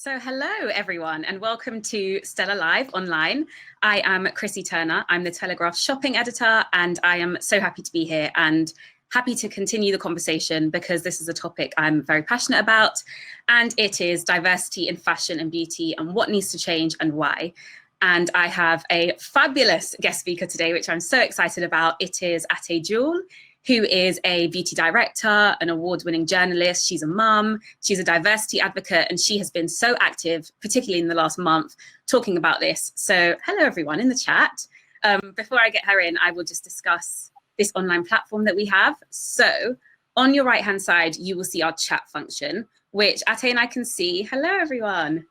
So hello everyone and welcome to Stella Live Online. I am Krissy Turner. I'm the Telegraph shopping editor and I am so happy to be here and happy to continue the conversation because this is a topic I'm very passionate about, and it is diversity in fashion and beauty and what needs to change and why. And I have a fabulous guest speaker today, which I'm so excited about. It is Ateh Jewel, who is a beauty director, an award-winning journalist. She's a mum, she's a diversity advocate, and she has been so active, particularly in the last month, talking about this. So hello, everyone in the chat. Before I get her in, I will just discuss this online platform that we have. So on your right-hand side, you will see our chat function, which Ateh and I can see. Hello, everyone.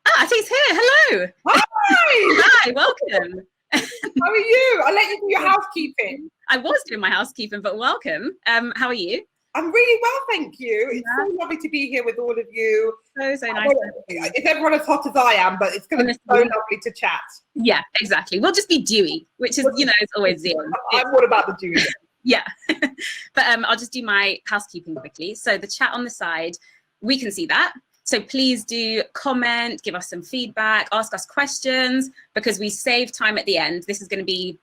Ah, Ateh's here. Hello. Hi. Hi, welcome. How are you? I'll let you do your housekeeping. I was doing my housekeeping, but welcome. How are you? I'm really well, thank you. It's so lovely to be here with all of you. So nice. Is everyone as hot as I am? But it's going to be so lovely to chat. Yeah, exactly. We'll just be dewy, which is, you know, it's always the aim. I'm all about the dewy. Yeah. But I'll just do my housekeeping quickly. So the chat on the side, we can see that. So please do comment, give us some feedback, ask us questions, because we save time at the end. This is going to be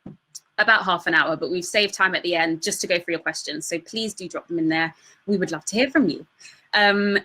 about half an hour, but we've saved time at the end just to go through your questions. So please do drop them in there. We would love to hear from you.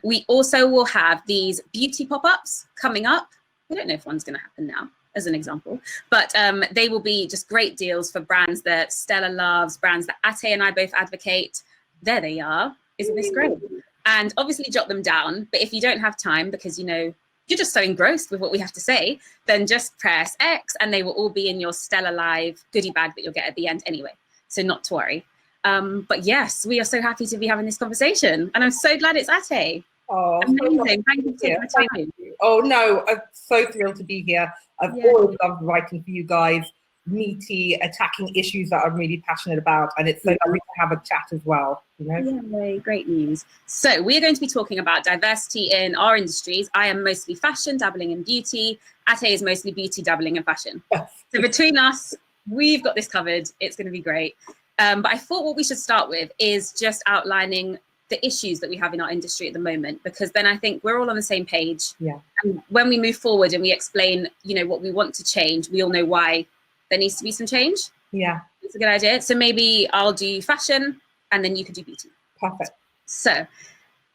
We also will have these beauty pop-ups coming up. I don't know if one's going to happen now, as an example, but they will be just great deals for brands that Stella loves, brands that Ateh and I both advocate. There they are. Isn't this great? And obviously jot them down, but if you don't have time because, you know, you're just so engrossed with what we have to say, then just press X and they will all be in your Stella Live goodie bag that you'll get at the end anyway. So not to worry. But yes, we are so happy to be having this conversation. And I'm so glad it's Ateh. Oh, amazing. Thank you for taking the time. Oh no, I'm so thrilled to be here. I've always loved writing for you guys, meaty, attacking issues that I'm really passionate about. And it's so lovely to have a chat as well. You know? Yay, great news. So we're going to be talking about diversity in our industries. I am mostly fashion, dabbling in beauty. Ateh is mostly beauty, dabbling in fashion. So between us, we've got this covered. It's going to be great. But I thought what we should start with is just outlining the issues that we have in our industry at the moment, because then I think we're all on the same page. Yeah. And when we move forward and we explain, you know, what we want to change, we all know why there needs to be some change. Yeah. It's a good idea. So maybe I'll do fashion and then you could do beauty. Perfect. So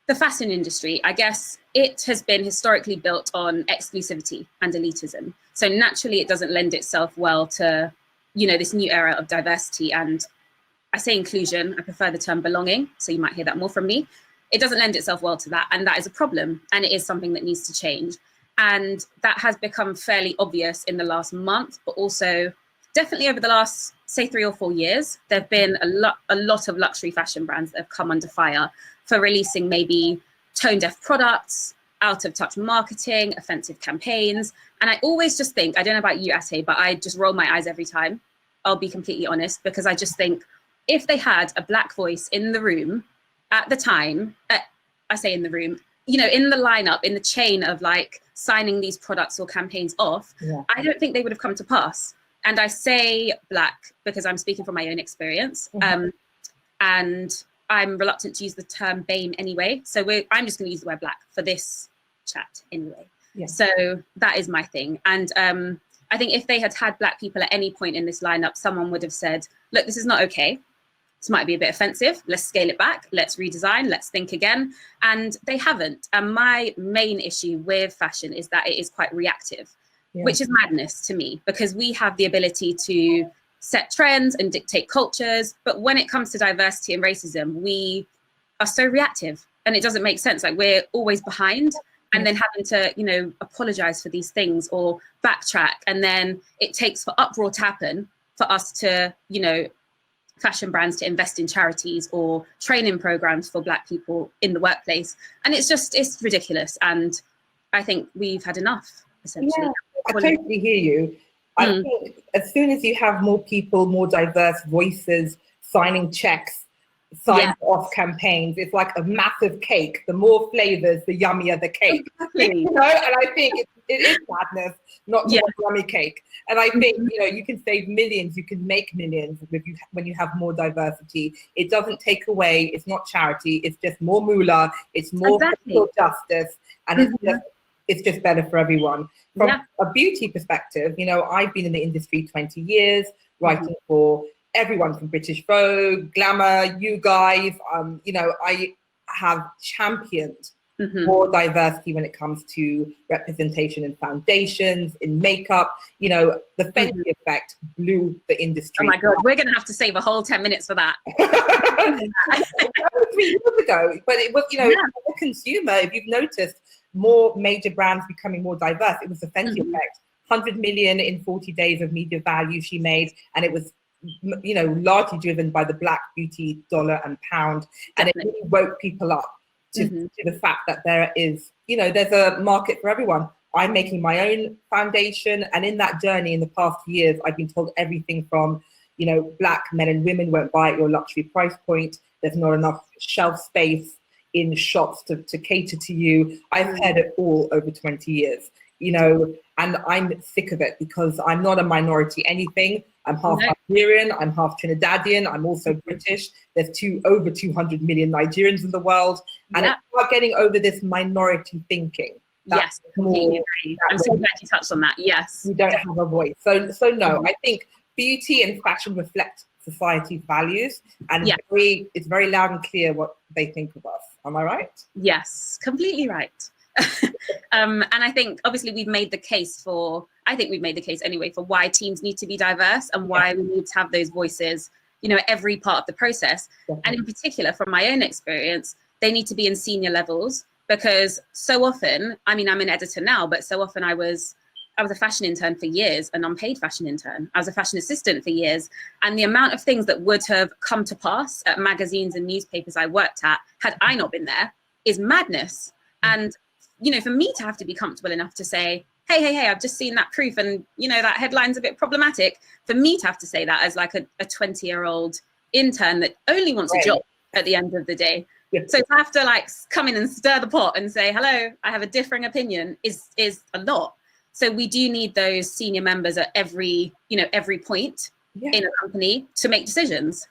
the fashion industry, I guess it has been historically built on exclusivity and elitism. So naturally it doesn't lend itself well to, you know, this new era of diversity. And I say inclusion, I prefer the term belonging. So you might hear that more from me. It doesn't lend itself well to that. And that is a problem. And it is something that needs to change. And that has become fairly obvious in the last month, but also definitely over the last, say, 3 or 4 years, there have been a lot of luxury fashion brands that have come under fire for releasing maybe tone-deaf products, out-of-touch marketing, offensive campaigns. And I always just think, I don't know about you, Ateh, but I just roll my eyes every time. I'll be completely honest, because I just think if they had a Black voice in the room at the time, I say in the room, you know, in the lineup, in the chain of like signing these products or campaigns off, I don't think they would have come to pass. And I say Black because I'm speaking from my own experience. And I'm reluctant to use the term BAME anyway. So I'm just going to use the word Black for this chat anyway. Yeah. So that is my thing. And I think if they had Black people at any point in this lineup, someone would have said, look, this is not okay. This might be a bit offensive. Let's scale it back. Let's redesign. Let's think again. And they haven't. And my main issue with fashion is that it is quite reactive. Which is madness to me, because we have the ability to set trends and dictate cultures. But when it comes to diversity and racism, we are so reactive and it doesn't make sense. Like we're always behind and then having to, you know, apologize for these things or backtrack. And then it takes for uproar to happen for us to, you know, fashion brands to invest in charities or training programs for Black people in the workplace. And it's ridiculous. And I think we've had enough, essentially. Yeah. I totally hear you. I think as soon as you have more people, more diverse voices signing checks, signing off campaigns, it's like a massive cake. The more flavors, the yummier the cake. Exactly. You know, and I think it is madness, not just a yummy cake. And I think, you know, you can save millions, you can make millions when you have more diversity. It doesn't take away, it's not charity, it's just more moolah, it's more social justice, and it's just it's just better for everyone. From a beauty perspective, you know, I've been in the industry 20 years, writing for everyone from British Vogue, Glamour, you guys. You know, I have championed more diversity when it comes to representation in foundations, in makeup. You know, the Fenty effect blew the industry. Oh my God, we're going to have to save a whole 10 minutes for that. 3 years ago, but it was, you know, as a consumer, if you've noticed more major brands becoming more diverse, it was the Fenty effect. 100 million in 40 days of media value she made, and it was, you know, largely driven by the black beauty dollar and pound. And it really woke people up to the fact that there is, you know, there's a market for everyone. I'm making my own foundation, and in that journey in the past years, I've been told everything from, you know, black men and women won't buy at your luxury price point. There's not enough shelf space in shops to cater to you. I've heard it all over 20 years, you know, and I'm sick of it because I'm not a minority anything. I'm half Nigerian, I'm half Trinidadian, I'm also British. There's over 200 million Nigerians in the world. And it's about getting over this minority thinking. Yes, completely agree. I'm so glad you touched on that. Yes. You don't have a voice. So no, I think beauty and fashion reflect society's values, and it's very loud and clear what they think of us. Am I right? Yes, completely right. And I think obviously we've made the case anyway for why teams need to be diverse and why we need to have those voices, you know, at every part of the process. And in particular, from my own experience, they need to be in senior levels, because so often, I mean, I'm an editor now, but so often I was a fashion intern for years, an unpaid fashion intern. I was a fashion assistant for years. And the amount of things that would have come to pass at magazines and newspapers I worked at, had I not been there, is madness. And, you know, for me to have to be comfortable enough to say, hey, I've just seen that proof and, you know, that headline's a bit problematic. For me to have to say that as like a 20-year-old intern that only wants a job at the end of the day. So to have to like come in and stir the pot and say, hello, I have a differing opinion is a lot. So we do need those senior members at every point in a company to make decisions,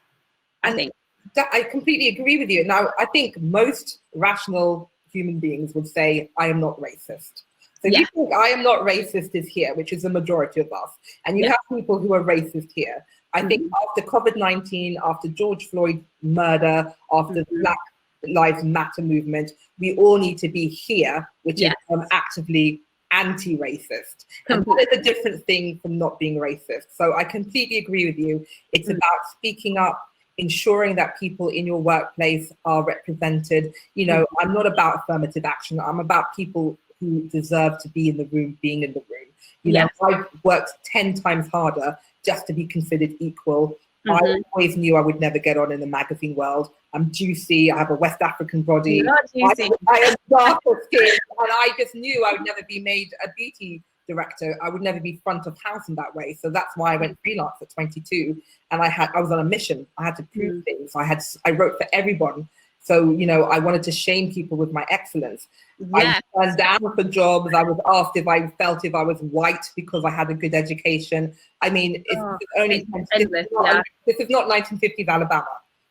I think. I completely agree with you. Now, I think most rational human beings would say, I am not racist. So you think I am not racist is here, which is the majority of us. And you have people who are racist here. I think after COVID-19, after George Floyd's murder, after the Black Lives Matter movement, we all need to be here, which is actively anti-racist. And that is a different thing from not being racist. So I completely agree with you. It's about speaking up, ensuring that people in your workplace are represented. You know, I'm not about affirmative action. I'm about people who deserve to be in the room, being in the room. You know, I've worked 10 times harder just to be considered equal. I always knew I would never get on in the magazine world. I'm juicy. I have a West African body. I am darker skin, and I just knew I would never be made a beauty director. I would never be front of house in that way. So that's why I went freelance at 22, and I was on a mission. I had to prove things. I wrote for everyone. So, you know, I wanted to shame people with my excellence. I was turned down for jobs. I was asked if I felt if I was white because I had a good education. I mean, this is not 1950s Alabama,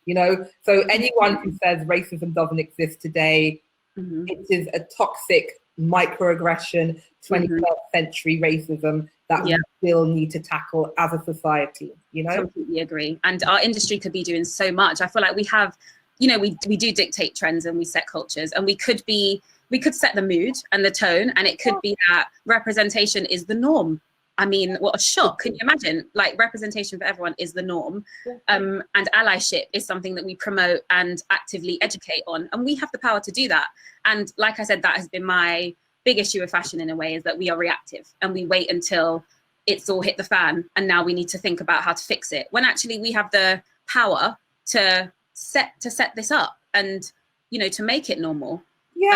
you know? So anyone who says racism doesn't exist today, it is a toxic microaggression, 21st century racism that we still need to tackle as a society, you know? Completely agree. And our industry could be doing so much. I feel like we have, you know, we do dictate trends and we set cultures, and we could set the mood and the tone, and it could be that representation is the norm. I mean, what a shock. Can you imagine? Like, representation for everyone is the norm. And allyship is something that we promote and actively educate on, and we have the power to do that. And like I said, that has been my big issue with fashion in a way, is that we are reactive and we wait until it's all hit the fan, and now we need to think about how to fix it, when actually we have the power to set this up and, you know, to make it normal. We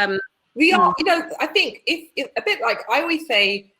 are, you know, I think it's a bit like I always say,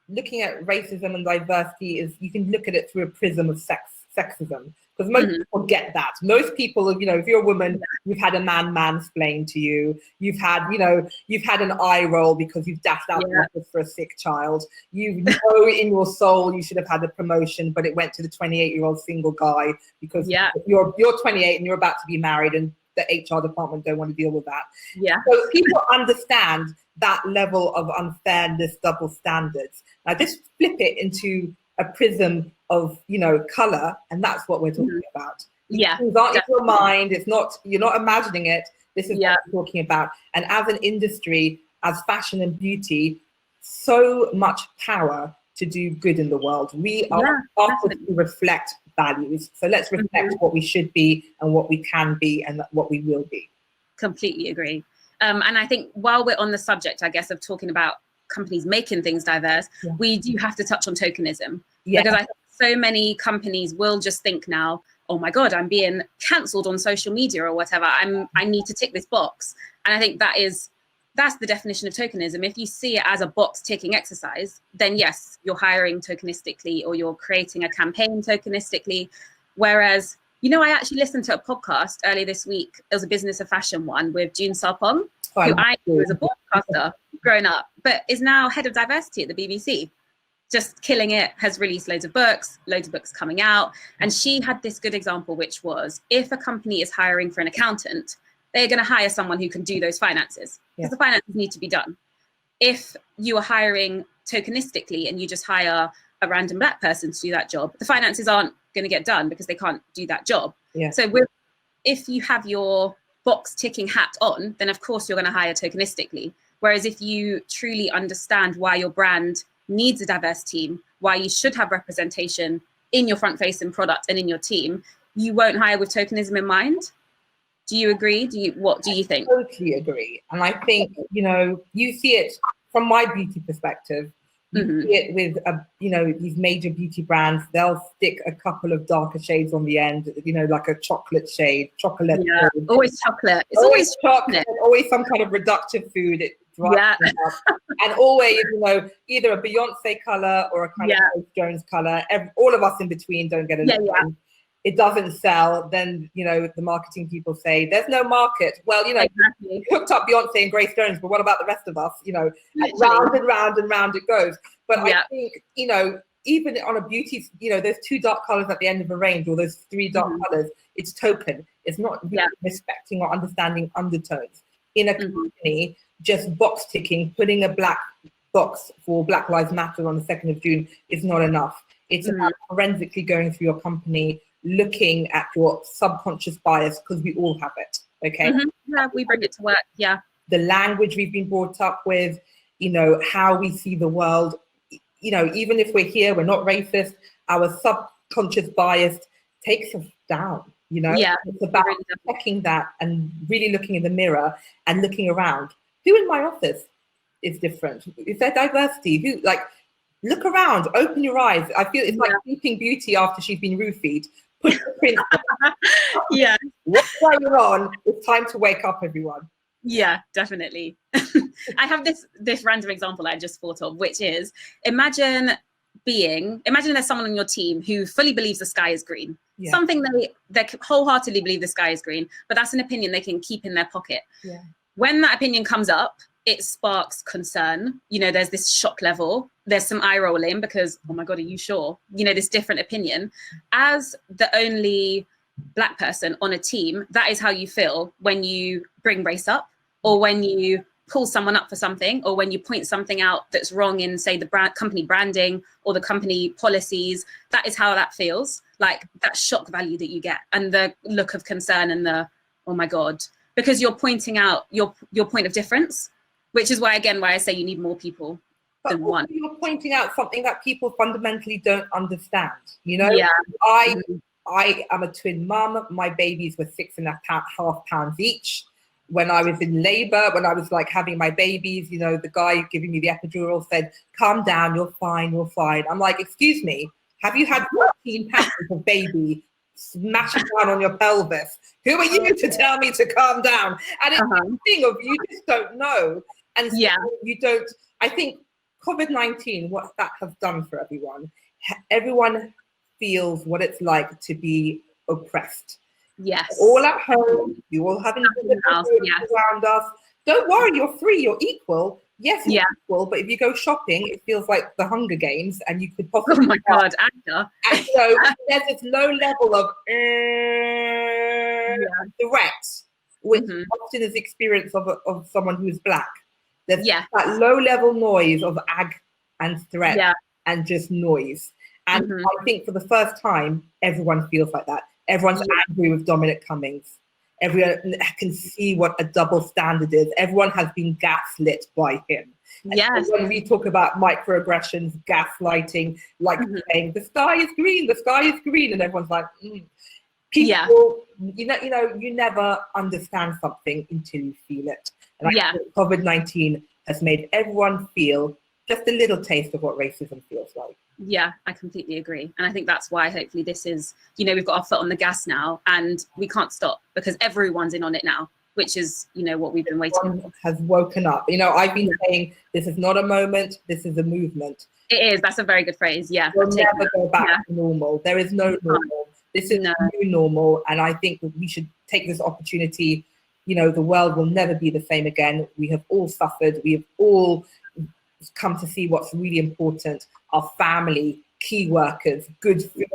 looking at racism and diversity is, you can look at it through a prism of sexism, because most people get that. Most people, you know, if you're a woman, you've had a man mansplain to you. You've had, you know, you've had an eye roll because you've dashed out the office for a sick child. You know in your soul you should have had a promotion, but it went to the 28-year-old single guy because you're 28 and you're about to be married, and the HR department don't want to deal with that. Yeah. So people understand that level of unfairness, double standards. Now just flip it into a prism of, you know, color, and that's what we're talking about. Yeah. Things aren't in your mind. It's not, you're not imagining it. This is what we're talking about. And as an industry, as fashion and beauty, so much power to do good in the world. We are asked to reflect values. So let's reflect what we should be and what we can be and what we will be. Completely agree. And I think while we're on the subject, I guess, of talking about companies making things diverse, we do have to touch on tokenism. Because I think so many companies will just think now, oh my God, I'm being cancelled on social media or whatever. I need to tick this box. And I think that's the definition of tokenism. If you see it as a box ticking exercise, then yes, you're hiring tokenistically or you're creating a campaign tokenistically. Whereas, you know, I actually listened to a podcast earlier this week. It was a business of fashion one with June Sarpong, who I knew was a broadcaster growing up, but is now head of diversity at the BBC. Just killing it, has released loads of books coming out. And she had this good example, which was if a company is hiring for an accountant, they're going to hire someone who can do those finances because the finances need to be done. If you are hiring tokenistically and you just hire a random Black person to do that job, the finances aren't going to get done because they can't do that job. So if you have your box ticking hat on, then of course you're going to hire tokenistically. Whereas if you truly understand why your brand needs a diverse team, why you should have representation in your front-facing product and in your team, you won't hire with tokenism in mind. Do you agree? What do you think? I totally agree. And I think, you know, you see it from my beauty perspective. You see it with, you know, these major beauty brands. They'll stick a couple of darker shades on the end, you know, like a chocolate shade, chocolate. Yeah, food. always chocolate. It's always chocolate. Always some kind of reductive food. It drives me up. And always, you know, either a Beyonce color or a kind of Grace Jones color. All of us in between don't get it. It doesn't sell, then, you know, the marketing people say there's no market. Well, you know, you hooked up Beyonce and Grace Jones, but what about the rest of us? You know, round and round and round it goes. But I think, you know, even on a beauty, you know, there's 2 dark colors at the end of a range, or there's 3 dark colors. It's token. It's not really respecting or understanding undertones. In a company, just box ticking, putting a black box for Black Lives Matter on the 2nd of June is not enough. It's about forensically going through your company, looking at your subconscious bias, because we all have it, okay? Yeah, we bring it to work, The language we've been brought up with, you know, how we see the world, you know, even if we're here, we're not racist, our subconscious bias takes us down, you know? It's about checking that and really looking in the mirror and looking around. Who in my office is different? Is there diversity? Who, like, look around, open your eyes. I feel it's like Sleeping Beauty after she's been roofied. Put the print. What's going on? It's time to wake up, everyone. Yeah, definitely. I have this random example I just thought of, which is imagine there's someone on your team who fully believes the sky is green. Something they wholeheartedly believe the sky is green, but that's an opinion they can keep in their pocket. When that opinion comes up, it sparks concern. You know, there's this shock level. There's some eye rolling because, oh my God, are you sure? You know, this different opinion. As the only Black person on a team, that is how you feel when you bring race up, or when you pull someone up for something, or when you point something out that's wrong in, say, the company branding or the company policies. That is how that feels, like that shock value that you get, and the look of concern and the, oh my God, because you're pointing out your point of difference. Which is why I say you need more people than one. You're pointing out something that people fundamentally don't understand. You know, I am a twin mum. My babies were 6.5 pounds each. When I was in labor, when I was like having my babies, you know, the guy giving me the epidural said, calm down, you're fine, you're fine. I'm like, excuse me, have you had 14 pounds of baby smashing down on your pelvis? Who are you to tell me to calm down? And it's a thing of you just don't know. And so you don't, I think COVID-19, what that has done for everyone feels what it's like to be oppressed. Yes. All at home, you all having around us. Don't worry, you're free, you're equal. Yes, you're equal, but if you go shopping, it feels like the Hunger Games and you could possibly... Oh my God, Anna. And so there's this low level of threat which often is the experience of someone who's Black. There's Yeah. that low-level noise of ag and threat Yeah. and just noise. And I think for the first time, everyone feels like that. Everyone's angry with Dominic Cummings. Everyone can see what a double standard is. Everyone has been gaslit by him. Yes. When we talk about microaggressions, gaslighting, like saying the sky is green, and everyone's like, people, you know, you never understand something until you feel it. And I think COVID-19 has made everyone feel just a little taste of what racism feels like. Yeah, I completely agree. And I think that's why hopefully this is, you know, we've got our foot on the gas now and we can't stop because everyone's in on it now, which is, you know, what we've been waiting for. Has woken up. You know, I've been saying this is not a moment, this is a movement. It is. That's a very good phrase. Yeah. We'll never go back to normal. There is no normal. This is new normal. And I think that we should take this opportunity. You know, the world will never be the same again. We have all suffered. We have all come to see what's really important. Our family, key workers, good food,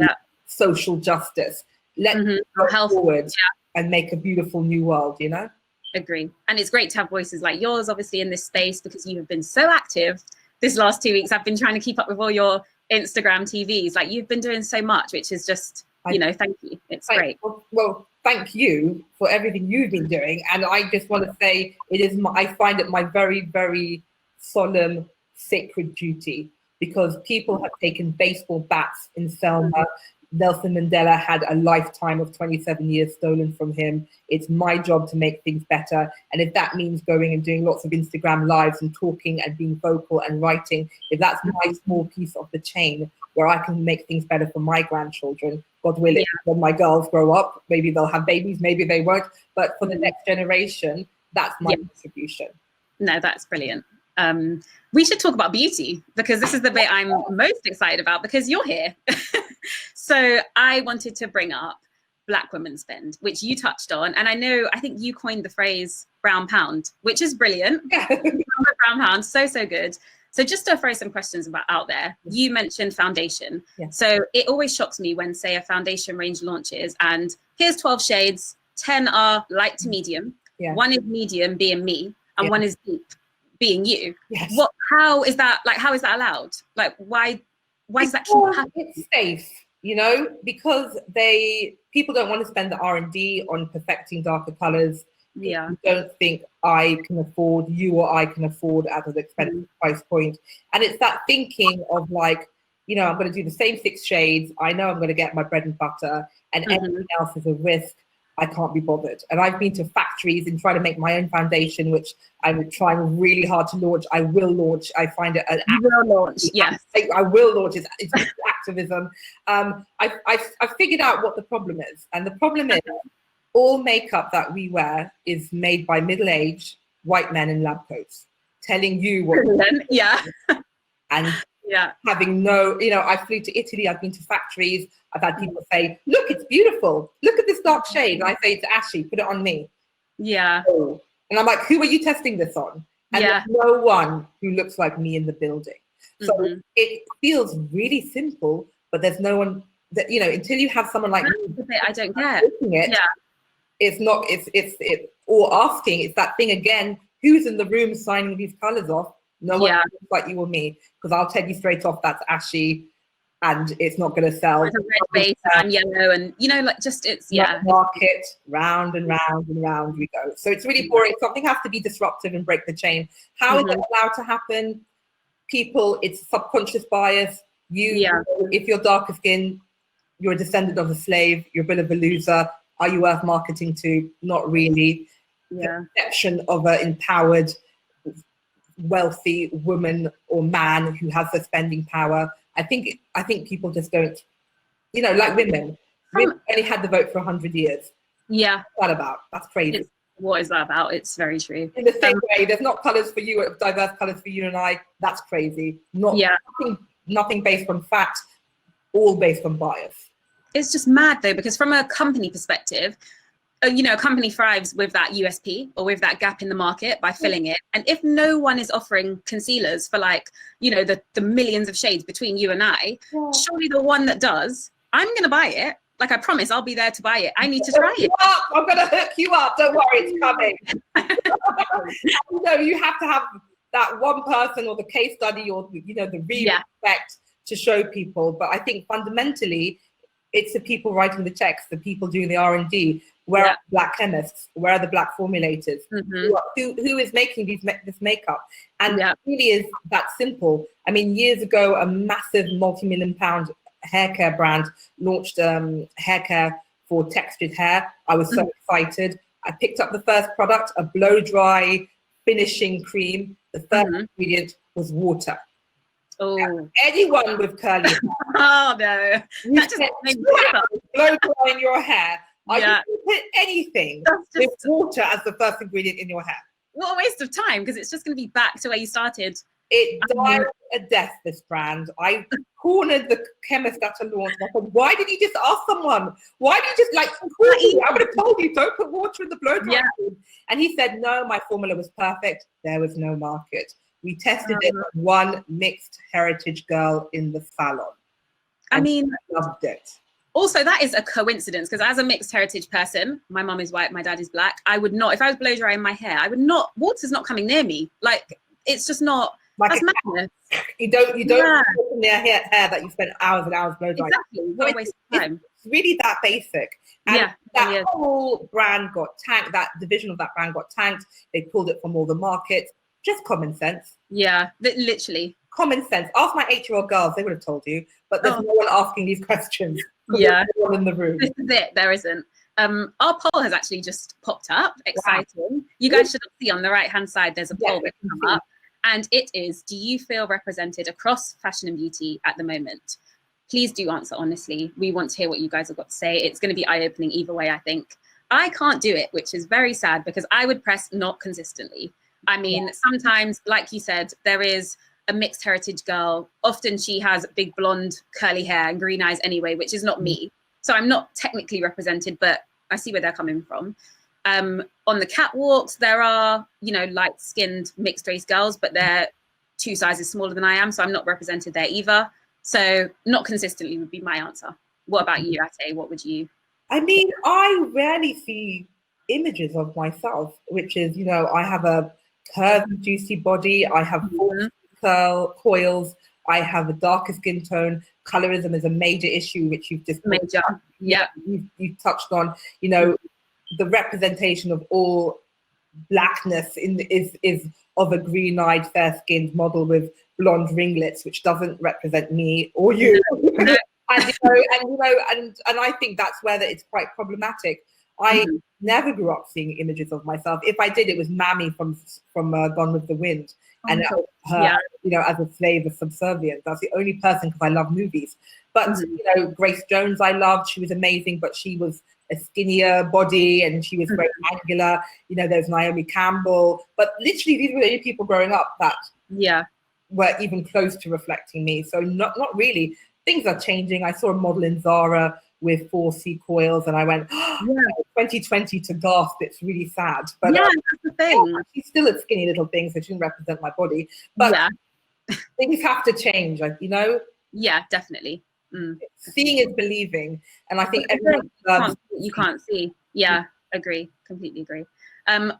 social justice. Let's go forward and make a beautiful new world, you know? Agree. And it's great to have voices like yours, obviously, in this space because you have been so active this last 2 weeks. I've been trying to keep up with all your Instagram TVs. Like, you've been doing so much, which is just, you know, thank you. It's great. Well, thank you for everything you've been doing. And I just want to say I find it my very, very solemn, sacred duty because people have taken baseball bats in Selma. Nelson Mandela had a lifetime of 27 years stolen from him. It's my job to make things better. And if that means going and doing lots of Instagram lives and talking and being vocal and writing, if that's my small piece of the chain where I can make things better for my grandchildren, God willing, when my girls grow up, maybe they'll have babies, maybe they won't. But for the next generation, that's my contribution. No, that's brilliant. We should talk about beauty because this is the bit I'm most excited about because you're here. So I wanted to bring up Black women spend, which you touched on. And I think you coined the phrase brown pound, which is brilliant. Brown pound, so good. So just to throw some questions out there, you mentioned foundation. So it always shocks me when, say, a foundation range launches and here's 12 shades, 10 are light to medium, one is medium being me, and one is deep being you. How is that allowed? Like, why does that keep happening? It's safe, you know, because people don't want to spend the R&D on perfecting darker colors. People don't think I can afford, you or I can afford at an expensive price point. And it's that thinking of like, you know, I'm going to do the same 6 shades. I know I'm going to get my bread and butter and everything else is a risk. I can't be bothered. And I've been to factories and trying to make my own foundation, which I'm trying really hard to launch. I will launch. I find it an I will launch. It's activism. I've figured out what the problem is. And the problem is all makeup that we wear is made by middle-aged white men in lab coats telling you what and having no, you know, I flew to Italy, I've been to factories, I've had people say, look, it's beautiful. Look at this dark shade. And I say to Ashley, put it on me. Oh. And I'm like, who are you testing this on? And there's no one who looks like me in the building. So it feels really simple, but there's no one that, you know, until you have someone like me. The bit I don't get. It's not, it's or asking, it's that thing again, who's in the room signing these colors off? No one looks like you or me, because I'll tell you straight off that's ashy and it's not going to sell. It's a red base and yellow and, you know, like just it's, market, round and round and round we go. So it's really boring. Something has to be disruptive and break the chain. How is that allowed to happen? People, it's subconscious bias. If you're darker skinned, you're a descendant of a slave, you're a bit of a loser. Are you worth marketing to? Not really. The perception of an empowered, wealthy woman or man who has the spending power. I think people just don't, you know, like women. Women only had the vote for 100 years. What's that about? That's crazy. What is that about? It's very true. In the same way, there's not colours for you, diverse colours for you and I. That's crazy. Nothing based on fact, all based on bias. It's just mad though, because from a company perspective, you know, a company thrives with that USP or with that gap in the market by filling it. And if no one is offering concealers for like, you know, the millions of shades between you and I, surely the one that does, I'm going to buy it. Like, I promise I'll be there to buy it. I need to try it. I'm going to hook you up. Don't worry, it's coming. You know, you have to have that one person or the case study or, you know, the real effect to show people. But I think fundamentally, it's the people writing the checks, the people doing the R&D. Where are the black chemists? Where are the black formulators? Who is making this makeup? And it really is that simple. I mean, years ago, a massive multi-million-pound hair care brand launched hair care for textured hair. I was so excited. I picked up the first product, a blow-dry finishing cream. The first ingredient was water. Oh, anyone with curly hair. Oh no, that just makes me blow dry in your hair. You can put anything with water as the first ingredient in your hair. What a waste of time, because it's just going to be back to where you started. It died a death, this brand. I cornered the chemist at a launch. I said, why did you just ask someone? Why did you just like call me? I would have told you, don't put water in the blow dry. And he said, no, my formula was perfect. There was no market. We tested it on one mixed heritage girl in the salon. I mean, I loved it. Also, that is a coincidence, because as a mixed heritage person, my mom is white, my dad is black. I would not, if I was blow drying my hair, I would not, water's not coming near me. Like, it's just not, like that's madness. You don't put in their hair that you spend hours and hours blow drying. Exactly, what a waste of time. It's really that basic. And that whole brand got tanked, that division of that brand got tanked. They pulled it from all the markets. Just common sense. Yeah, literally. Common sense. Ask my 8-year-old girls, they would have told you, but there's no one asking these questions. Yeah. No one in the room. This is it, there isn't. Our poll has actually just popped up. Exciting. Wow. You guys should see on the right-hand side, there's a poll that's come up. And it is, do you feel represented across fashion and beauty at the moment? Please do answer honestly. We want to hear what you guys have got to say. It's going to be eye-opening either way, I think. I can't do it, which is very sad, because I would press not consistently. I mean, sometimes, like you said, there is a mixed heritage girl. Often she has big blonde curly hair and green eyes anyway, which is not me. So I'm not technically represented, but I see where they're coming from. On the catwalks, there are, you know, light-skinned mixed race girls, but they're 2 sizes smaller than I am, so I'm not represented there either. So not consistently would be my answer. What about you, Ateh? What would you? I mean, I rarely see images of myself, which is, you know, I have a curvy, juicy body. I have coils. I have a darker skin tone. Colorism is a major issue, which you've just you've touched on. You know, the representation of all blackness is of a green-eyed, fair-skinned model with blonde ringlets, which doesn't represent me or you. And I think that's where it's quite problematic. I never grew up seeing images of myself. If I did, it was Mammy from Gone with the Wind, and her, you know, as a slave of subservience. That's the only person, because I love movies. But you know, Grace Jones, I loved. She was amazing, but she was a skinnier body and she was very angular. You know, there's Naomi Campbell, but literally these were the only people growing up that were even close to reflecting me. So not really. Things are changing. I saw a model in Zara with 4C coils, and I went, 2020 to gasp. It's really sad. But that's the thing. She's still a skinny little thing, so she didn't represent my body. But things have to change, you know? Yeah, definitely. Seeing is believing, and I think everyone loves you can't see. Yeah, agree. Completely agree.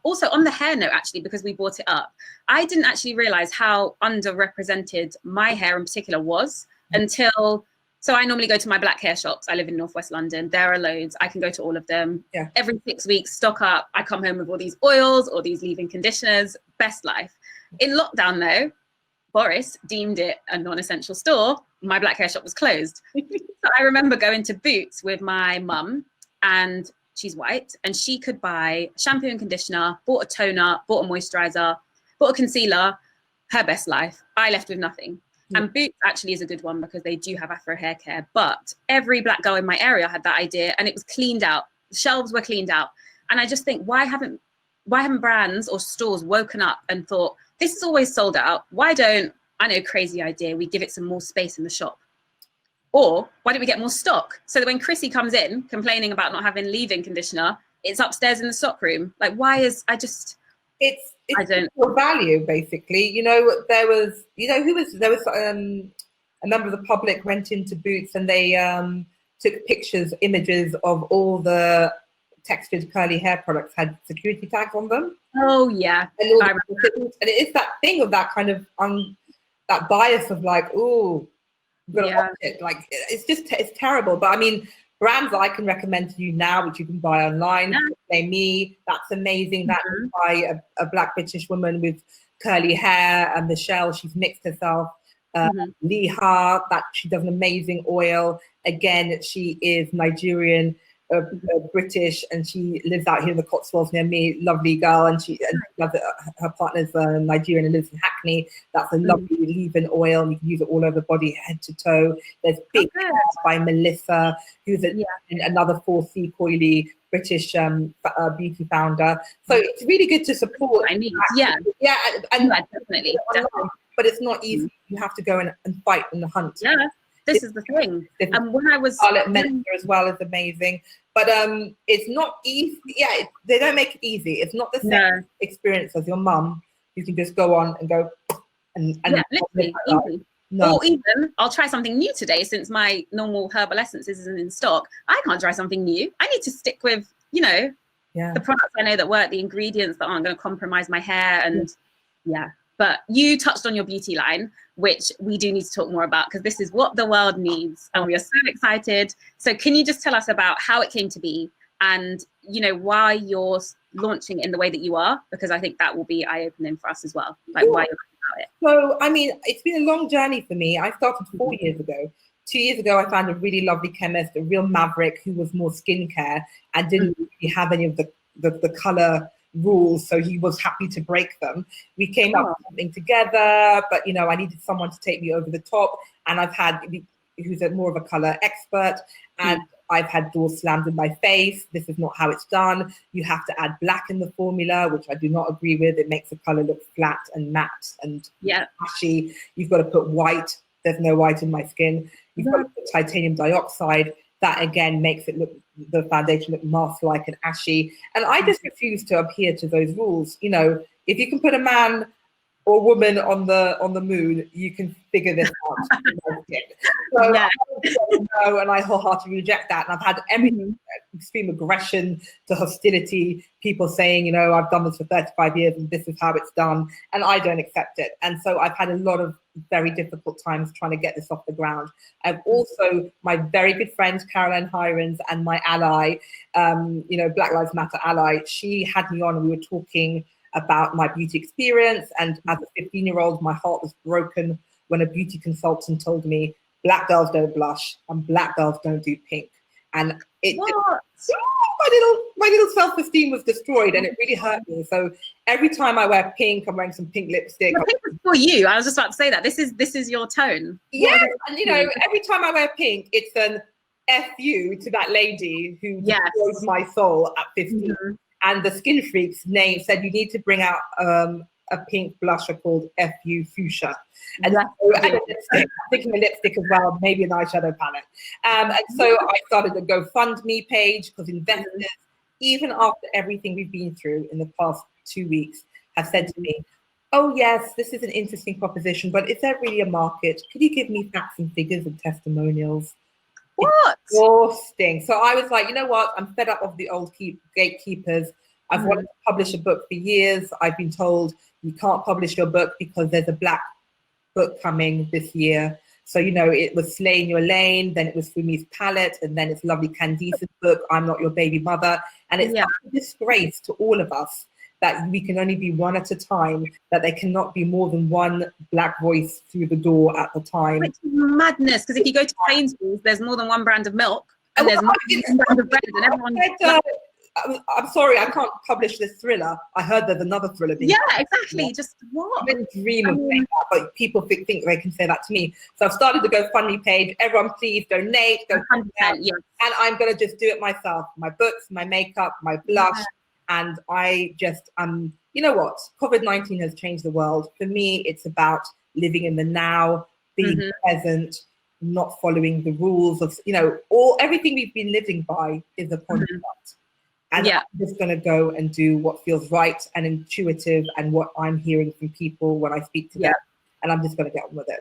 Also on the hair note, actually, because we brought it up, I didn't actually realize how underrepresented my hair in particular was until. So I normally go to my black hair shops. I live in Northwest London. There are loads. I can go to all of them. Yeah. Every 6 weeks, stock up. I come home with all these oils, all these leave-in conditioners. Best life. In lockdown, though, Boris deemed it a non-essential store. My black hair shop was closed. So I remember going to Boots with my mum, and she's white, and she could buy shampoo and conditioner, bought a toner, bought a moisturizer, bought a concealer. Her best life. I left with nothing. And Boots actually is a good one because they do have Afro hair care, but every black girl in my area had that idea, and it was cleaned out. The shelves were cleaned out. And I just think, why haven't brands or stores woken up and thought, this is always sold out. Why don't, I know, crazy idea, we give it some more space in the shop? Or why don't we get more stock? So that when Krissy comes in complaining about not having leave-in conditioner, it's upstairs in the stock room. Like, why is, it's for value, basically. You know, there was a member of the public went into Boots, and they took pictures, images of all the textured curly hair products had security tags on them. Oh yeah. And, and it is that thing of that kind of that bias of like, oh, like it's terrible. But I mean, brands I can recommend to you now, which you can buy online. Leomie, that's amazing. That's by a Black British woman with curly hair, and Michelle, she's mixed herself. Liha, that she does an amazing oil. Again, she is Nigerian, British, and she lives out here in the Cotswolds near me. Lovely girl, and her partner's Nigerian and lives in Hackney. That's a lovely leave-in oil. You can use it all over the body, head to toe. There's Big Hair by Melissa, who's another 4C coily British beauty founder. So it's really good to support. And definitely. But it's not easy. You have to go and fight and hunt. Yeah. This is the thing. And when I was Scarlett Mentor as well is amazing, but it's not easy. Yeah, they don't make it easy. It's not the same experience as your mum. You can just go on and go and literally easy. No. Or even I'll try something new today since my normal herbal essence isn't in stock. I can't try something new. I need to stick with the products I know that work, the ingredients that aren't going to compromise my hair, and But you touched on your beauty line, which we do need to talk more about because this is what the world needs and we are so excited. So can you just tell us about how it came to be and, why you're launching it in the way that you are? Because I think that will be eye-opening for us as well, like why you're about it. So, I mean, it's been a long journey for me. I started 4 years ago. 2 years ago, I found a really lovely chemist, a real maverick who was more skincare and didn't really have any of the color rules, so he was happy to break them. We came up with something together, but I needed someone to take me over the top, and I've had who's more of a color expert, and I've had doors slammed in my face. This is not how it's done. You have to add black in the formula, which I do not agree with. It makes the color look flat and matte and ashy. You've got to put white. There's no white in my skin. You've got to put titanium dioxide. That again makes it look, the foundation look mask-like and ashy. And I just refuse to adhere to those rules. If you can put a man or woman on the moon, you can figure this out. So and I wholeheartedly reject that. And I've had everything, extreme aggression to hostility, people saying, I've done this for 35 years and this is how it's done. And I don't accept it. And so I've had a lot of very difficult times trying to get this off the ground. I've also, my very good friend, Caroline Hirons, and my ally, Black Lives Matter ally, she had me on and we were talking about my beauty experience. And as a 15-year-old, my heart was broken when a beauty consultant told me, Black girls don't blush and Black girls don't do pink. And my little self-esteem was destroyed and it really hurt me. So every time I wear pink, I'm wearing some pink lipstick. Well, pink is for you. I was just about to say that. This is your tone. Yes, and every time I wear pink, it's an F you to that lady who destroyed my soul at 15. And the Skin Freaks name said you need to bring out a pink blusher called FU Fuchsia. And so I'm thinking a lipstick as well, maybe an eyeshadow palette. And so I started a GoFundMe page because investors, even after everything we've been through in the past 2 weeks, have said to me, oh yes, this is an interesting proposition, but is there really a market? Could you give me facts and figures and testimonials? What? Exhausting. So I was like, you know what? I'm fed up of the old gatekeepers. I've wanted to publish a book for years. I've been told you can't publish your book because there's a Black book coming this year. So, it was Slay in Your Lane, then it was Fumi's Palette, and then it's lovely Candice's book, I'm Not Your Baby Mother. And it's a disgrace to all of us that we can only be one at a time, that there cannot be more than one Black voice through the door at the time. It's madness, because if you go to Sainsbury's, there's more than one brand of milk, and there's more than one brand of bread, and everyone... I'm sorry, I can't publish this thriller. I heard there's another thriller being exactly. Just what? I didn't dream of saying that, but people think they can say that to me. So I've started the GoFundMe page. Everyone, please donate. And I'm going to just do it myself. My books, my makeup, my blush. And I just, you know what? COVID-19 has changed the world. For me, it's about living in the now, being present, not following the rules of, everything we've been living by is a construct. And I'm just going to go and do what feels right and intuitive and what I'm hearing from people when I speak to them. And I'm just going to get on with it.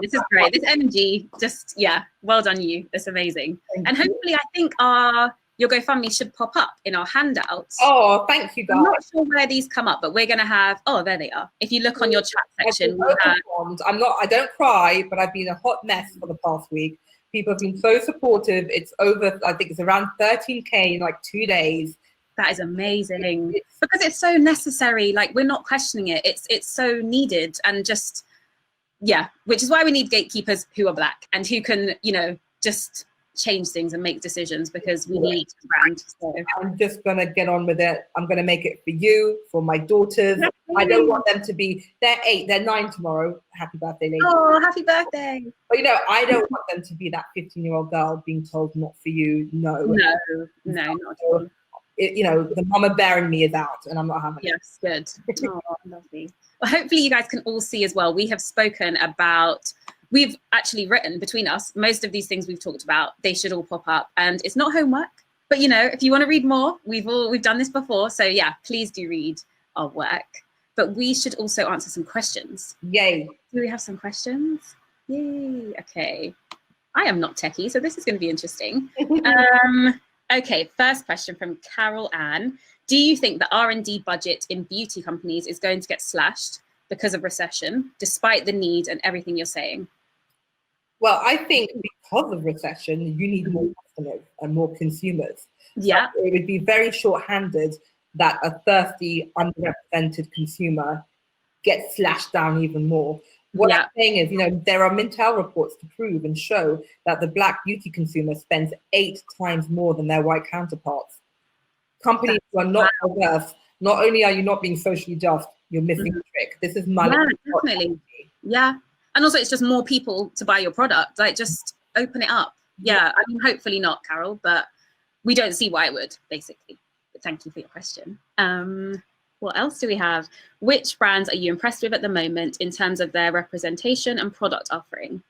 This is great. This energy, just, yeah, well done you. It's amazing. And hopefully I think your GoFundMe should pop up in our handouts. Oh, thank you, guys. I'm not sure where these come up, but we're going to have, oh, there they are. If you look on your chat section, I don't cry, but I've been a hot mess for the past week. People have been so supportive. It's over, I think it's around 13K in like 2 days. That is amazing, because it's so necessary. Like, we're not questioning it. It's so needed, and just, yeah, which is why we need gatekeepers who are Black and who can, you know, just change things and make decisions, because we need a brand. So I'm just gonna get on with it. I'm gonna make it for you, for my daughters. I don't want them to be, they're 8, they're 9 tomorrow. Happy birthday, lady. Oh, happy birthday. But you know, I don't want them to be that 15-year-old girl being told not for you. No, not at all. You know, the mama bearing me is out, and I'm not having it. Yes, good. Oh, lovely. Well, hopefully you guys can all see as well. We have spoken about, we've actually written between us, most of these things we've talked about, they should all pop up. And it's not homework, but you know, if you want to read more, we've done this before. So yeah, please do read our work. But we should also answer some questions. Yay. Do we have some questions? Yay. Okay. I am not techie, so this is going to be interesting. Okay, first question from Carol Ann. Do you think the R&D budget in beauty companies is going to get slashed because of recession, despite the need and everything you're saying? Well, I think because of recession, you need more customers and more consumers. Yeah. So it would be very short-handed that a thirsty, underrepresented consumer gets slashed down even more. What I'm saying is, you know, there are Mintel reports to prove and show that the Black beauty consumer spends 8 times more than their white counterparts. Companies who are not diverse, not only are you not being socially just, you're missing the trick. This is money. Yeah, definitely. Yeah. And also it's just more people to buy your product. Like, just open it up. Yeah. I mean, hopefully not, Carol, but we don't see why it would, basically. But thank you for your question. What else do we have? Which brands are you impressed with at the moment in terms of their representation and product offering?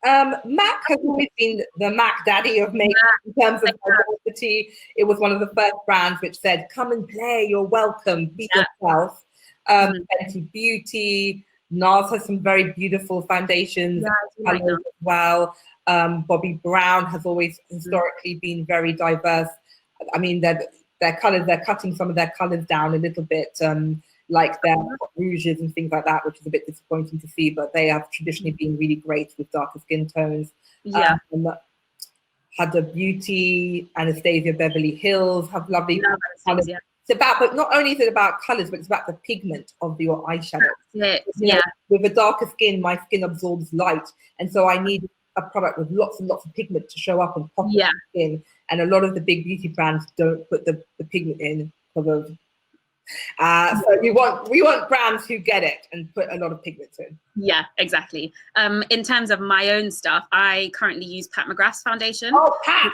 MAC has always been the Mac daddy of makeup in terms of diversity. It was one of the first brands which said, come and play, you're welcome, be yourself. Fenty Beauty, NARS has some very beautiful foundations as well. Bobbi Brown has always historically been very diverse. I mean, their colors, they're cutting some of their colors down a little bit, like their rouges and things like that, which is a bit disappointing to see, but they have traditionally been really great with darker skin tones. Huda Beauty, Anastasia Beverly Hills have lovely colors. It's about, but not only is it about colors, but it's about the pigment of your eyeshadow. With a darker skin, my skin absorbs light, and so I need a product with lots and lots of pigment to show up and pop on the skin. And a lot of the big beauty brands don't put the pigment in because of. So we want brands who get it and put a lot of pigments in. Yeah, exactly. In terms of my own stuff, I currently use Pat McGrath's foundation. Oh, Pat!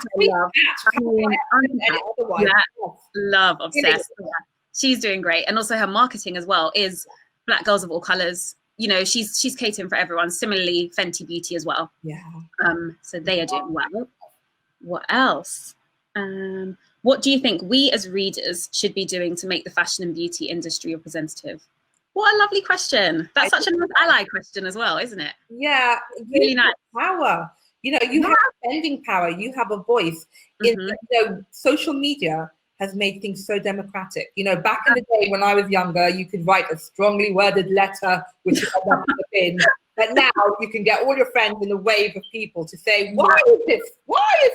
Love, obsessed. Yeah. She's doing great, and also her marketing as well is Black girls of all colors. You know, she's catering for everyone. Similarly, Fenty Beauty as well. Yeah. So they are doing well. What else? What do you think we as readers should be doing to make the fashion and beauty industry representative? What a lovely question. That's such a nice ally question as well, isn't it? Yeah. Really nice. Power. You know, you have spending power. You have a voice. You know, social media has made things so democratic. You know, back in the day when I was younger, you could write a strongly worded letter, which you had up in the bin. But now you can get all your friends in a wave of people to say, why is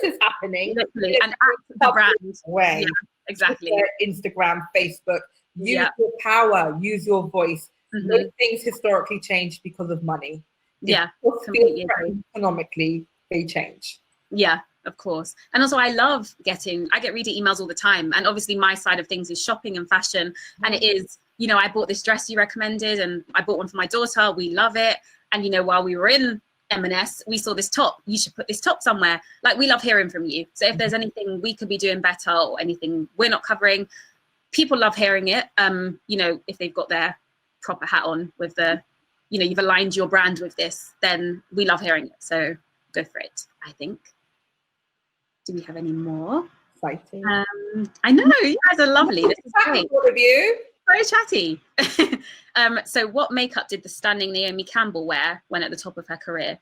this happening? Literally, and act the brand way. Yeah, exactly. Instagram, Facebook, use your power, use your voice. Those things historically changed because of money. Economically, they change. Yeah, of course. And also I get reader emails all the time. And obviously my side of things is shopping and fashion. And it is, you know, I bought this dress you recommended and I bought one for my daughter. We love it. And, you know, while we were in M&S, we saw this top. You should put this top somewhere. Like, we love hearing from you. So if there's anything we could be doing better or anything we're not covering, people love hearing it. You know, if they've got their proper hat on with the, you know, you've aligned your brand with this, then we love hearing it. So go for it, I think. Do we have any more? Exciting. I know, you guys are lovely. This is great. All of you. very chatty. So what makeup did the stunning Naomi Campbell wear when at the top of her career?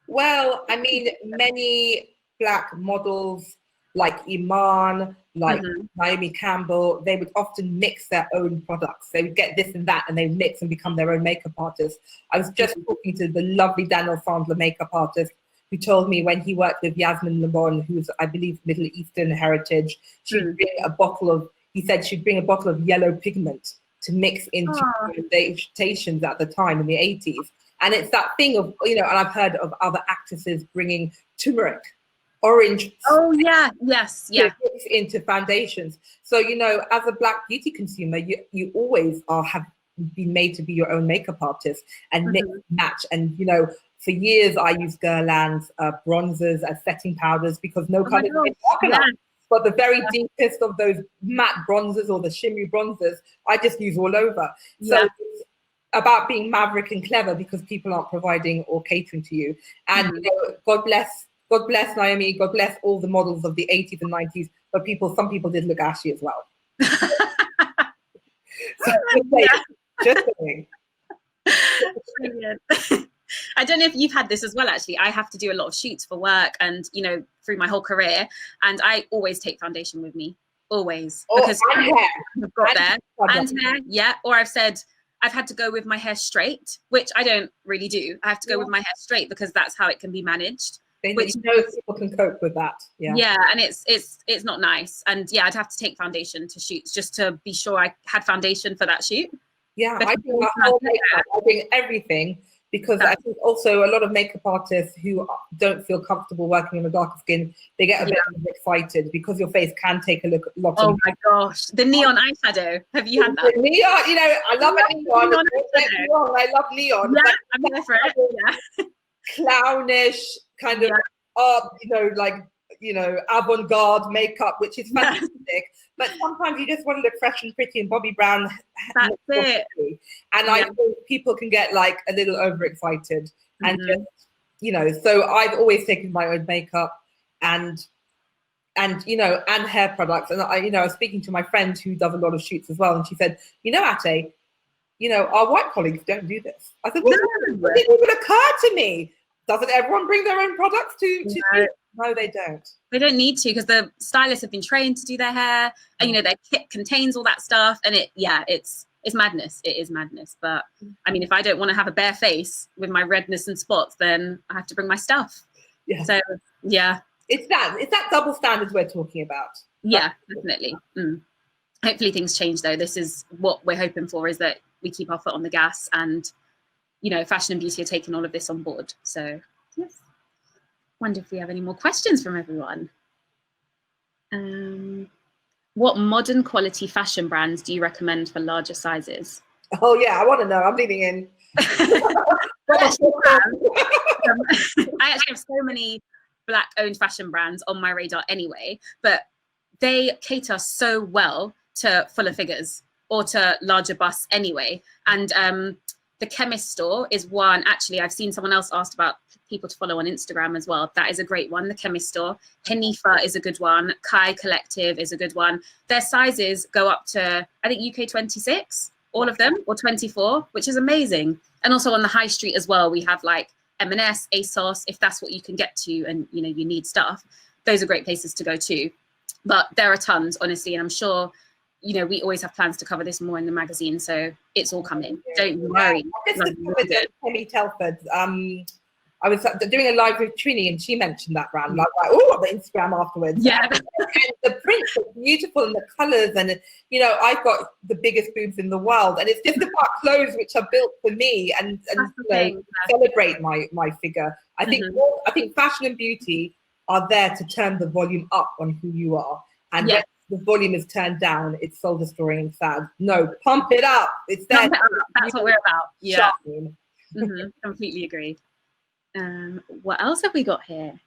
Well, I mean, many Black models like Iman, like Naomi Campbell, they would often mix their own products. They would get this and that and they mix and become their own makeup artists. I was just talking to the lovely Daniel Sandler makeup artist who told me when he worked with Yasmin Lemon, who's, I believe, Middle Eastern heritage, she'd bring a bottle of, he said she'd bring a bottle of yellow pigment to mix into foundations at the time in the 80s. And it's that thing of, you know, and I've heard of other actresses bringing turmeric, orange. Oh, yeah. Yes. Yeah. Into foundations. So, you know, as a Black beauty consumer, you always have been made to be your own makeup artist and mix, match. And, you know, for years I used Guerlain's bronzers as setting powders because no color is dark enough. But the very deepest of those matte bronzers or the shimmery bronzers, I just use all over. So it's about being maverick and clever because people aren't providing or catering to you. And you know, God bless Naomi, God bless all the models of the 80s and 90s, but some people did look ashy as well. Just saying. Brilliant. I don't know if you've had this as well, actually. I have to do a lot of shoots for work and, you know, through my whole career. And I always take foundation with me, always. Because and hair. I've got there. And hair, yeah. Or I've said, I've had to go with my hair straight, which I don't really do. I have to go with my hair straight because that's how it can be managed. Which most people can cope with that. Yeah, and it's not nice. And yeah, I'd have to take foundation to shoots just to be sure I had foundation for that shoot. Yeah, I do my whole makeup. I bring everything because I think also a lot of makeup artists who don't feel comfortable working on a darker skin, they get a bit excited because your face can take a lot. Oh my gosh, the neon eyeshadow. Have you had that? The neon, you know, I love neon. I love neon. Yeah, I'm there for it. Yeah. Clownish kind of you know, like, you know, avant-garde makeup, which is fantastic. But sometimes you just want to look fresh and pretty, and Bobbi Brown. That's it. And I think people can get like a little overexcited and just, you know. So I've always taken my own makeup and you know, and hair products. And I, you know, I was speaking to my friend who does a lot of shoots as well, and she said, you know, Ateh, you know, our white colleagues don't do this. I said, well, it didn't even occur to me. Doesn't everyone bring their own products to No, they don't. They don't need to because the stylists have been trained to do their hair, and you know their kit contains all that stuff. And it's madness. It is madness. But I mean, if I don't want to have a bare face with my redness and spots, then I have to bring my stuff. Yeah. So yeah, it's that double standards we're talking about. Yeah, definitely. Hopefully things change though. This is what we're hoping for, is that we keep our foot on the gas, and you know, fashion and beauty are taking all of this on board. So yes. Wonder if we have any more questions from everyone. What modern quality fashion brands do you recommend for larger sizes? Oh yeah, I want to know. I'm leaning in. I actually have so many Black owned fashion brands on my radar anyway, but they cater so well to fuller figures or to larger busts anyway. And the Chemist store is one. Actually, I've seen someone else asked about people to follow on Instagram as well. That is a great one. The Chemist store. Hanifa is a good one. Kai Collective is a good one. Their sizes go up to, I think, UK 26, all of them, or 24, which is amazing. And also on the high street as well, we have like M&S, ASOS, if that's what you can get to and you know you need stuff. Those are great places to go to. But there are tons, honestly, and I'm sure, you know, we always have plans to cover this more in the magazine, so it's all coming. Don't worry. I just discovered Penny Telford. I was doing a live with Trini, and she mentioned that brand. Like, oh, the Instagram afterwards. Yeah. And the prints are beautiful, and the colours, and you know, I've got the biggest boobs in the world, and it's just about clothes which are built for me and you know, celebrate my figure. I think I think fashion and beauty are there to turn the volume up on who you are, and when the volume is turned down, it's soul destroying and sad. No, pump it up. It's there. Pump it up. That's what we're about. Yeah. Completely agreed. What else have we got here?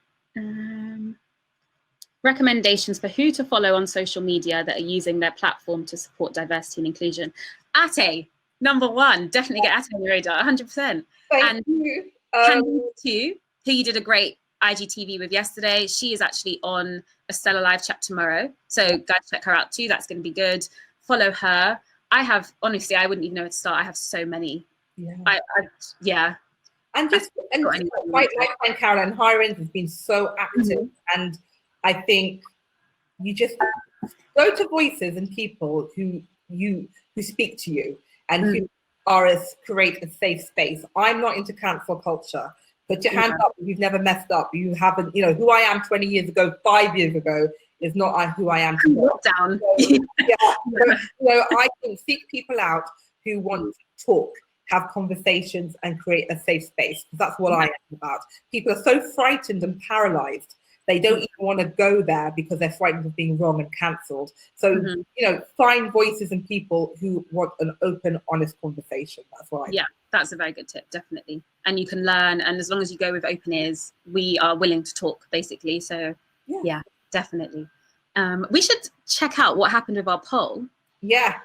Recommendations for who to follow on social media that are using their platform to support diversity and inclusion. Ateh, number one. Definitely get Ateh on your radar, 100%. Thank you. Candice too, who you did a great IGTV with yesterday. She is actually on a Stella Live chat tomorrow, so guys check her out too. That's going to be good. Follow her. I have, honestly, I wouldn't even know where to start. I have so many. Yeah. And like Caroline Hirons has been so active, and I think you just go to voices and people who speak to you and who create a safe space. I'm not into cancel culture. Put your hand up if you've never messed up. You haven't, who I am 20 years ago, 5 years ago is not who I am today. Down. I can seek people out who want to talk, have conversations, and create a safe space. That's what I am about. People are so frightened and paralyzed. They don't even want to go there because they're frightened of being wrong and cancelled. So, find voices and people who want an open, honest conversation. That's why. Yeah, that's a very good tip, definitely. And you can learn, and as long as you go with open ears, we are willing to talk, basically. So, yeah definitely. We should check out what happened with our poll. Yeah.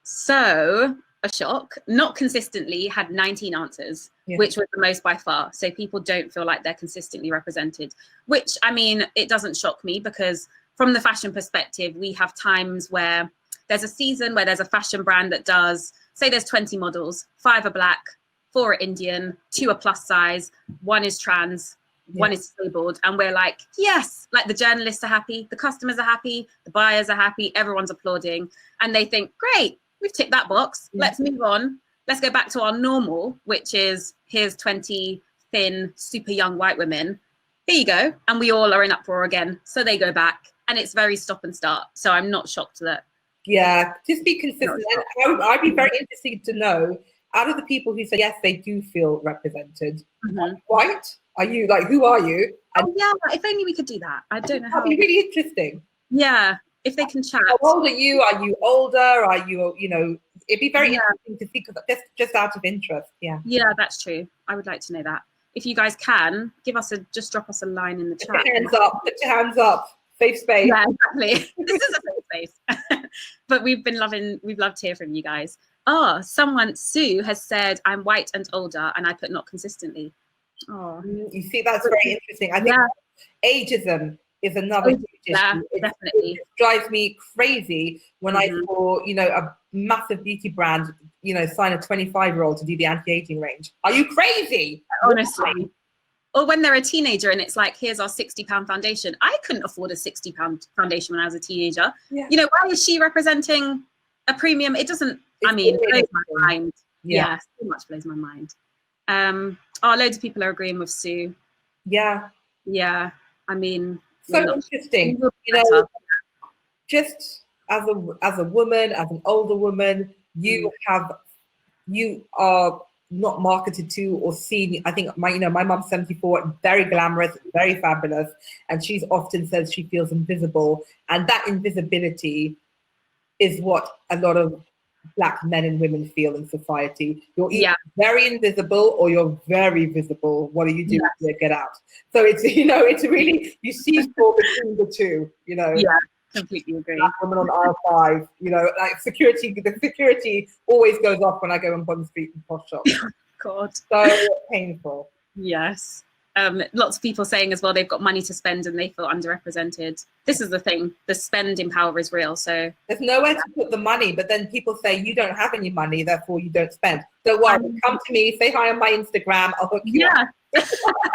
So, a shock, not consistently, had 19 answers, which was the most by far. So people don't feel like they're consistently represented, which, I mean, it doesn't shock me, because from the fashion perspective, we have times where there's a season where there's a fashion brand that does, say there's 20 models, 5 are black, 4 are Indian, 2 are plus size, 1 is trans, 1 is disabled. And we're like, yes, like the journalists are happy, the customers are happy, the buyers are happy, everyone's applauding. And they think, great, we've ticked that box. Let's move on. Let's go back to our normal, which is here's 20 thin, super young white women. Here you go. And we all are in uproar again. So they go back, and it's very stop and start. So I'm not shocked that. Yeah, just be consistent. And I'd be very interested to know, out of the people who say, yes, they do feel represented, white? Are you, like, who are you? And if only we could do that. I don't know how. That'd be really interesting. Yeah. If they can chat. How old are you? Are you older? Are you, it'd be very interesting to see, because just out of interest. Yeah. Yeah, that's true. I would like to know that. If you guys can, just drop us a line in the chat. Put your hands up. Put your hands up. Safe space. Yeah, exactly. This is a safe space. But we've loved to hear from you guys. Sue has said, I'm white and older, and I put not consistently. Oh. You see, that's very interesting. I think ageism is another huge issue. Definitely. It drives me crazy when I saw, a massive beauty brand, sign a 25-year-old to do the anti-aging range. Are you crazy? Honestly. Or when they're a teenager and it's like, here's our £60 foundation. I couldn't afford a £60 foundation when I was a teenager. Yeah. Why is she representing a premium? It doesn't, blows my mind. Yeah, so much blows my mind. Loads of people are agreeing with Sue. Yeah. Yeah. So interesting. Just as a woman, as an older woman, you are not marketed to or seen. I think my mum's 74, very glamorous, very fabulous, and she's often says she feels invisible, and that invisibility is what a lot of Black men and women feel in society. You're either very invisible or you're very visible. What are you doing here? Get out. So it's it's really, you see for between the two. Yeah, completely agree. Black woman on aisle 5. Like security. The security always goes off when I go on Bond Street and Topshop. God, so painful. Yes. Lots of people saying as well they've got money to spend and they feel underrepresented. This is the thing, the spending power is real. So there's nowhere to put the money, but then people say you don't have any money, therefore you don't spend. Don't worry, come to me, say hi on my Instagram, I'll hook you up.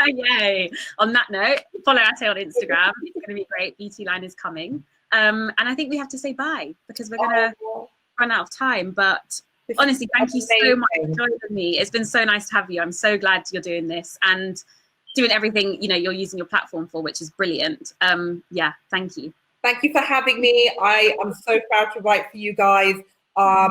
Yay. On that note, follow Ateh on Instagram. It's going to be great. Beauty line is coming. And I think we have to say bye because we're going to run out of time. But honestly, thank you so much for joining me. It's been so nice to have you. I'm so glad you're doing this and doing everything you're using your platform for, which is brilliant. Thank you. Thank you for having me. I am so proud to write for you guys. I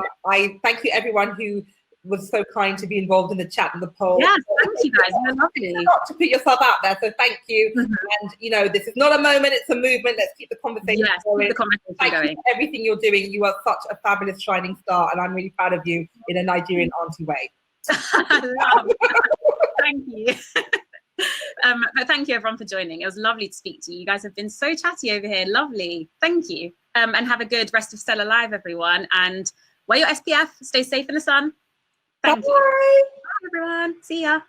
thank you everyone who was so kind to be involved in the chat and the poll. Yes, thank you guys. You're lovely. Not to put yourself out there, so thank you. And this is not a moment; it's a movement. Let's keep the conversation going. Keep the conversation thank going. You for everything you're doing. You are such a fabulous shining star, and I'm really proud of you in a Nigerian auntie way. Thank you. But thank you everyone for joining. It was lovely to speak to you. You guys have been so chatty over here. Lovely. Thank you. And have a good rest of Stella Live, everyone. And wear your SPF. Stay safe in the sun. Thank you. Bye, everyone. See ya.